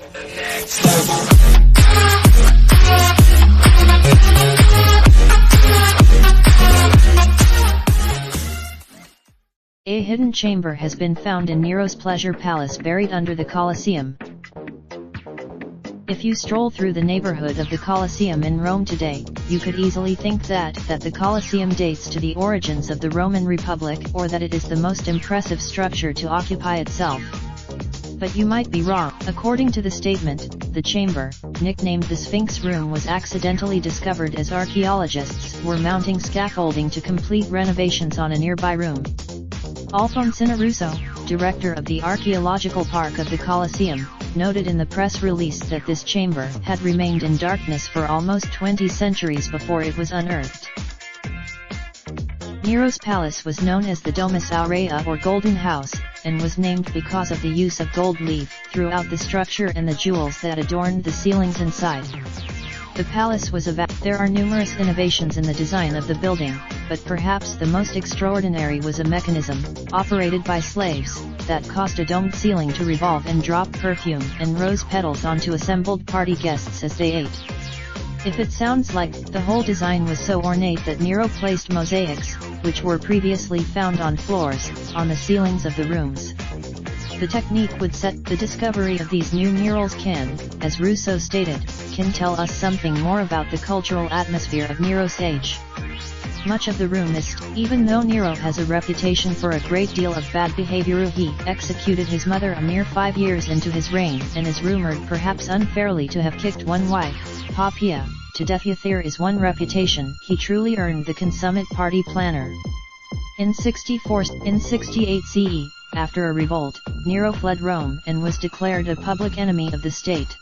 A hidden chamber has been found in Nero's pleasure palace buried under the Colosseum. If you stroll through the neighborhood of the Colosseum in Rome today, you could easily think that the Colosseum dates to the origins of the Roman Republic or that it is the most impressive structure to occupy itself. But you might be wrong. According to the statement, the chamber, nicknamed the Sphinx Room, was accidentally discovered as archaeologists were mounting scaffolding to complete renovations on a nearby room. Alfonsina Russo, director of the Archaeological Park of the Colosseum, noted in the press release that this chamber had remained in darkness for almost 20 centuries before it was unearthed. Nero's palace was known as the Domus Aurea or Golden House, and was named because of the use of gold leaf throughout the structure and the jewels that adorned the ceilings inside. The palace was There are numerous innovations in the design of the building, but perhaps the most extraordinary was a mechanism, operated by slaves, that caused a domed ceiling to revolve and drop perfume and rose petals onto assembled party guests as they ate. If it sounds like the whole design was so ornate that Nero placed mosaics, which were previously found on floors, on the ceilings of the rooms. The technique would set the discovery of these new murals as Russo stated, can tell us something more about the cultural atmosphere of Nero's age. Much of the room missed, even though Nero has a reputation for a great deal of bad behavior. He executed his mother a mere 5 years into his reign and is rumored perhaps unfairly to have kicked one wife, Poppaea, to death. There is one reputation he truly earned: the consummate party planner. In 68 CE, after a revolt, Nero fled Rome and was declared a public enemy of the state.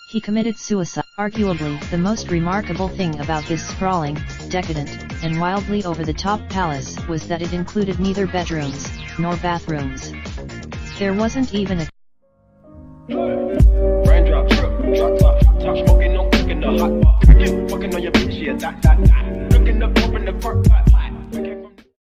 He committed suicide. Arguably, the most remarkable thing about this sprawling, decadent, and wildly over-the-top palace was that it included neither bedrooms, nor bathrooms. There wasn't even a